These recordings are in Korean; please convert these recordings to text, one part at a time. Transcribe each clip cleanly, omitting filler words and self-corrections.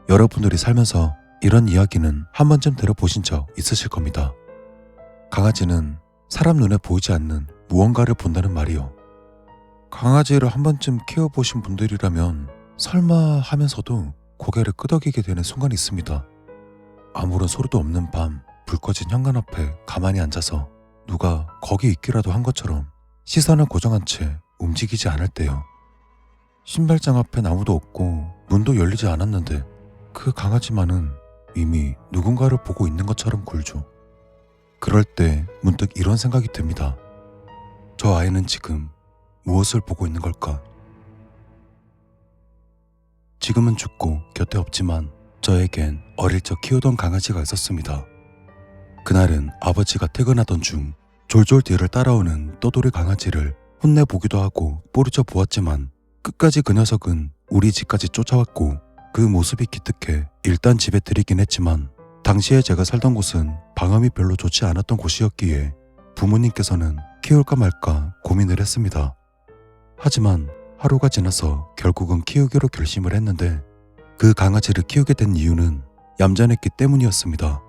여러분들이 살면서 이런 이야기는 한 번쯤 들어보신 적 있으실 겁니다. 강아지는 사람 눈에 보이지 않는 무언가를 본다는 말이요. 강아지를 한 번쯤 키워보신 분들이라면 설마 하면서도 고개를 끄덕이게 되는 순간이 있습니다. 아무런 소리도 없는 밤, 불 꺼진 현관 앞에 가만히 앉아서 누가 거기 있기라도 한 것처럼 시선을 고정한 채 움직이지 않을 때요. 신발장 앞엔 아무도 없고 문도 열리지 않았는데 그 강아지만은 이미 누군가를 보고 있는 것처럼 굴죠. 그럴 때 문득 이런 생각이 듭니다. 저 아이는 지금 무엇을 보고 있는 걸까? 지금은 죽고 곁에 없지만 저에겐 어릴 적 키우던 강아지가 있었습니다. 그날은 아버지가 퇴근하던 중 졸졸 뒤를 따라오는 떠돌이 강아지를 혼내보기도 하고 뿌리쳐 보았지만 끝까지 그 녀석은 우리 집까지 쫓아왔고 그 모습이 기특해 일단 집에 들이긴 했지만 당시에 제가 살던 곳은 방음이 별로 좋지 않았던 곳이었기에 부모님께서는 키울까 말까 고민을 했습니다. 하지만 하루가 지나서 결국은 키우기로 결심을 했는데 그 강아지를 키우게 된 이유는 얌전했기 때문이었습니다.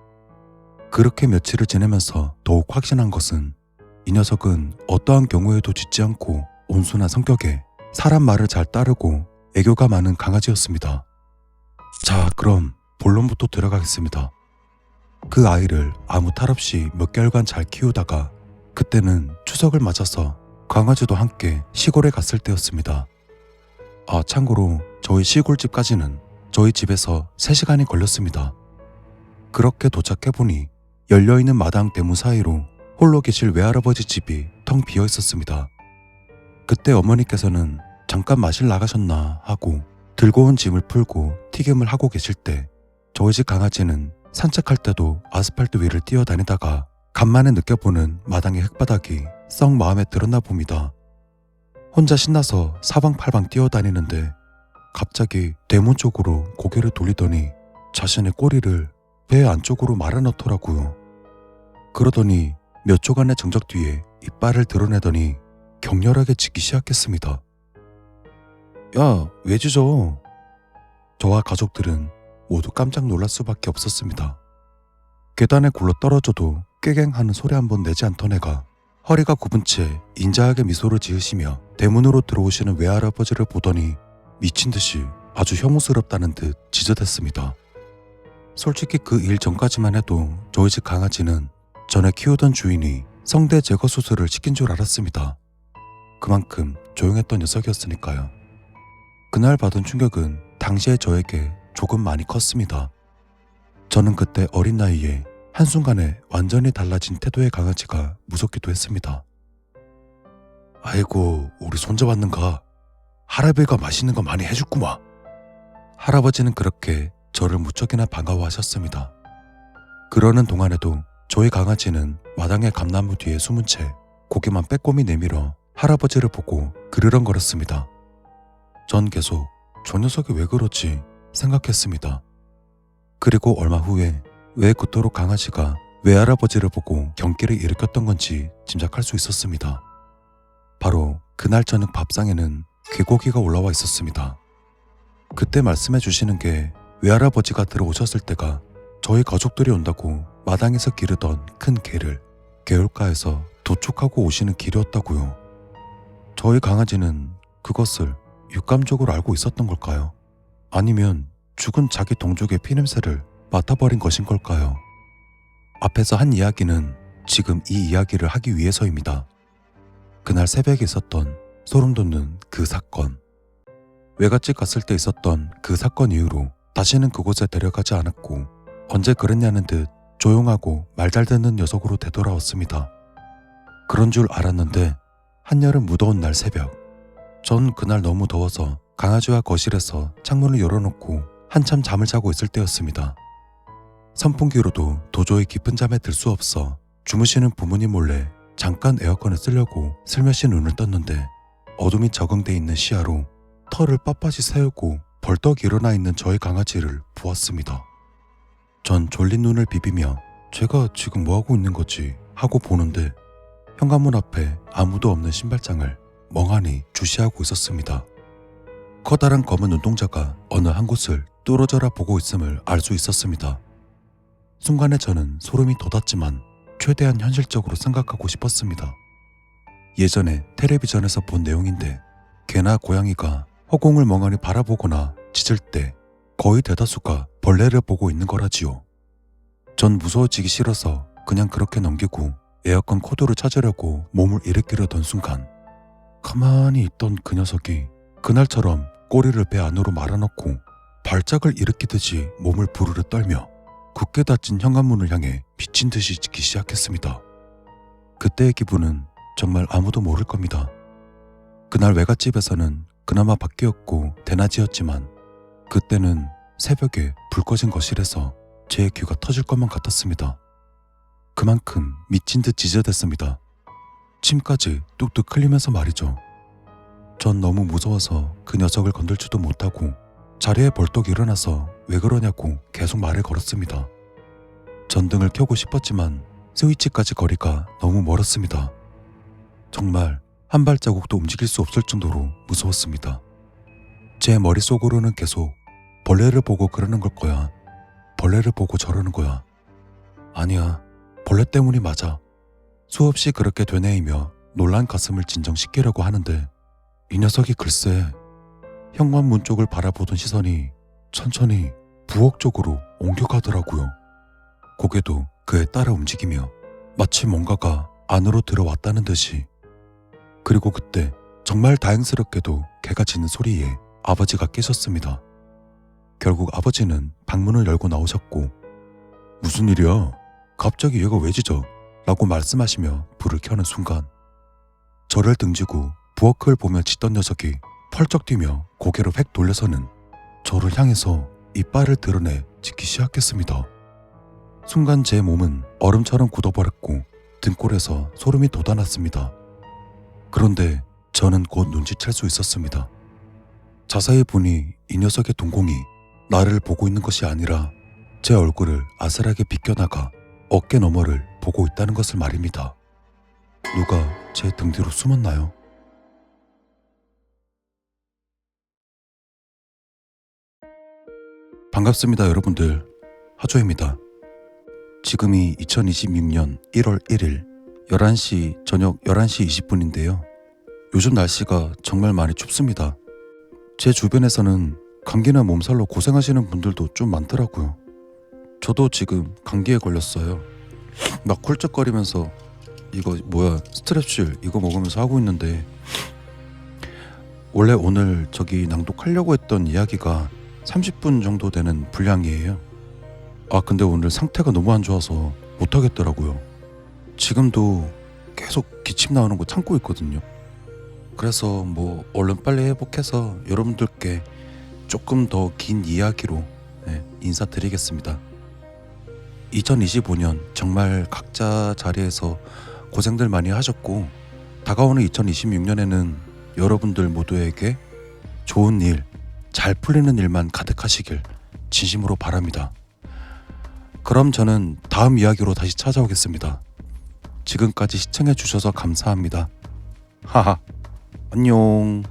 그렇게 며칠을 지내면서 더욱 확신한 것은 이 녀석은 어떠한 경우에도 짖지 않고 온순한 성격에 사람 말을 잘 따르고 애교가 많은 강아지였습니다. 자, 그럼 본론부터 들어가겠습니다. 그 아이를 아무 탈 없이 몇 개월간 잘 키우다가 그때는 추석을 맞아서 강아지도 함께 시골에 갔을 때였습니다. 참고로 저희 시골집까지는 저희 집에서 3시간이 걸렸습니다. 그렇게 도착해보니 열려있는 마당 대문 사이로 홀로 계실 외할아버지 집이 텅 비어 있었습니다. 그때 어머니께서는 잠깐 마실 나가셨나 하고 들고 온 짐을 풀고 튀김을 하고 계실 때 저희 집 강아지는 산책할 때도 아스팔트 위를 뛰어다니다가 간만에 느껴보는 마당의 흙바닥이 썩 마음에 들었나 봅니다. 혼자 신나서 사방팔방 뛰어다니는데 갑자기 대문 쪽으로 고개를 돌리더니 자신의 꼬리를 배 안쪽으로 말아넣더라고요. 그러더니 몇 초간의 정적 뒤에 이빨을 드러내더니 격렬하게 짖기 시작했습니다. 야, 왜 짖어? 저와 가족들은 모두 깜짝 놀랄 수밖에 없었습니다. 계단에 굴러 떨어져도 꾀갱하는 소리 한 번 내지 않던 애가 허리가 굽은 채 인자하게 미소를 지으시며 대문으로 들어오시는 외할아버지를 보더니 미친 듯이 아주 혐오스럽다는 듯 지저댔습니다. 솔직히 그 일 전까지만 해도 저희 집 강아지는 전에 키우던 주인이 성대 제거 수술을 시킨 줄 알았습니다. 그만큼 조용했던 녀석이었으니까요. 그날 받은 충격은 당시의 저에게 조금 많이 컸습니다. 저는 그때 어린 나이에 한순간에 완전히 달라진 태도의 강아지가 무섭기도 했습니다. 아이고, 우리 손자 왔는가? 할아버지가 맛있는 거 많이 해줬구만. 할아버지는 그렇게 저를 무척이나 반가워하셨습니다. 그러는 동안에도 저희 강아지는 마당의 감나무 뒤에 숨은 채 고개만 빼꼼히 내밀어 할아버지를 보고 그르렁거렸습니다. 전 계속 저 녀석이 왜 그러지 생각했습니다. 그리고 얼마 후에 왜 그토록 강아지가 외할아버지를 보고 경기를 일으켰던 건지 짐작할 수 있었습니다. 바로 그날 저녁 밥상에는 쇠고기가 올라와 있었습니다. 그때 말씀해 주시는 게 외할아버지가 들어오셨을 때가 저희 가족들이 온다고 마당에서 기르던 큰 개를 개울가에서 도축하고 오시는 길이었다고요. 저희 강아지는 그것을 육감적으로 알고 있었던 걸까요? 아니면 죽은 자기 동족의 피냄새를 맡아버린 것인 걸까요? 앞에서 한 이야기는 지금 이 이야기를 하기 위해서입니다. 그날 새벽에 있었던 소름 돋는 그 사건. 외갓집 갔을 때 있었던 그 사건 이후로 다시는 그곳에 데려가지 않았고 언제 그랬냐는 듯 조용하고 말 잘 듣는 녀석으로 되돌아왔습니다. 그런 줄 알았는데 한여름 무더운 날 새벽, 전 그날 너무 더워서 강아지와 거실에서 창문을 열어놓고 한참 잠을 자고 있을 때였습니다. 선풍기로도 도저히 깊은 잠에 들 수 없어 주무시는 부모님 몰래 잠깐 에어컨을 쓰려고 슬며시 눈을 떴는데 어둠이 적응돼 있는 시야로 털을 빳빳이 세우고 벌떡 일어나 있는 저의 강아지를 보았습니다. 전 졸린 눈을 비비며 제가 지금 뭐하고 있는 거지 하고 보는데 현관문 앞에 아무도 없는 신발장을 멍하니 주시하고 있었습니다. 커다란 검은 눈동자가 어느 한 곳을 뚫어져라 보고 있음을 알 수 있었습니다. 순간에 저는 소름이 돋았지만 최대한 현실적으로 생각하고 싶었습니다. 예전에 텔레비전에서 본 내용인데 개나 고양이가 허공을 멍하니 바라보거나 짖을 때 거의 대다수가 벌레를 보고 있는 거라지요. 전 무서워지기 싫어서 그냥 그렇게 넘기고 에어컨 코드를 찾으려고 몸을 일으키려던 순간 가만히 있던 그 녀석이 그날처럼 꼬리를 배 안으로 말아넣고 발작을 일으키듯이 몸을 부르르 떨며 굳게 닫힌 현관문을 향해 미친 듯이 짖기 시작했습니다. 그때의 기분은 정말 아무도 모를 겁니다. 그날 외갓집에서는 그나마 밖이었고 대낮이었지만 그때는 새벽에 불 꺼진 거실에서 제 귀가 터질 것만 같았습니다. 그만큼 미친 듯 짖어댔습니다. 침까지 뚝뚝 흘리면서 말이죠. 전 너무 무서워서 그 녀석을 건들지도 못하고 자리에 벌떡 일어나서 왜 그러냐고 계속 말을 걸었습니다. 전등을 켜고 싶었지만 스위치까지 거리가 너무 멀었습니다. 정말 한 발자국도 움직일 수 없을 정도로 무서웠습니다. 제 머릿속으로는 계속 벌레를 보고 그러는 걸 거야. 벌레를 보고 저러는 거야. 아니야, 벌레 때문이 맞아. 수없이 그렇게 되뇌이며 놀란 가슴을 진정시키려고 하는데 이 녀석이 글쎄 현관문 쪽을 바라보던 시선이 천천히 부엌 쪽으로 옮겨가더라고요. 고개도 그에 따라 움직이며 마치 뭔가가 안으로 들어왔다는 듯이. 그리고 그때 정말 다행스럽게도 개가 짖는 소리에 아버지가 깨셨습니다. 결국 아버지는 방문을 열고 나오셨고 무슨 일이야? 갑자기 얘가 왜 짖어? 라고 말씀하시며 불을 켜는 순간 저를 등지고 부엌을 보며 짖던 녀석이 펄쩍 뛰며 고개를 획 돌려서는 저를 향해서 이빨을 드러내 짖기 시작했습니다. 순간 제 몸은 얼음처럼 굳어버렸고 등골에서 소름이 돋아났습니다. 그런데 저는 곧 눈치챌 수 있었습니다. 자세히 보니 이 녀석의 동공이 나를 보고 있는 것이 아니라 제 얼굴을 아슬하게 비껴나가 어깨 너머를 보고 있다는 것을 말입니다. 누가 제 등 뒤로 숨었나요? 반갑습니다, 여러분들. 하조입니다. 지금이 2026년 1월 1일 11시 저녁 11시 20분인데요. 요즘 날씨가 정말 많이 춥습니다. 제 주변에서는 감기나 몸살로 고생하시는 분들도 좀 많더라고요. 저도 지금 감기에 걸렸어요. 막 쿨쩍거리면서 이거 뭐야 스트랩실 이거 먹으면서 하고 있는데 원래 오늘 저기 낭독하려고 했던 이야기가 30분 정도 되는 분량이에요. 근데 오늘 상태가 너무 안 좋아서 못하겠더라고요. 지금도 계속 기침 나오는 거 참고 있거든요. 그래서 뭐 얼른 빨리 회복해서 여러분들께 조금 더 긴 이야기로 인사드리겠습니다. 2025년 정말 각자 자리에서 고생들 많이 하셨고 다가오는 2026년에는 여러분들 모두에게 좋은 일, 잘 풀리는 일만 가득하시길 진심으로 바랍니다. 그럼 저는 다음 이야기로 다시 찾아오겠습니다. 지금까지 시청해 주셔서 감사합니다. 하하, 안녕.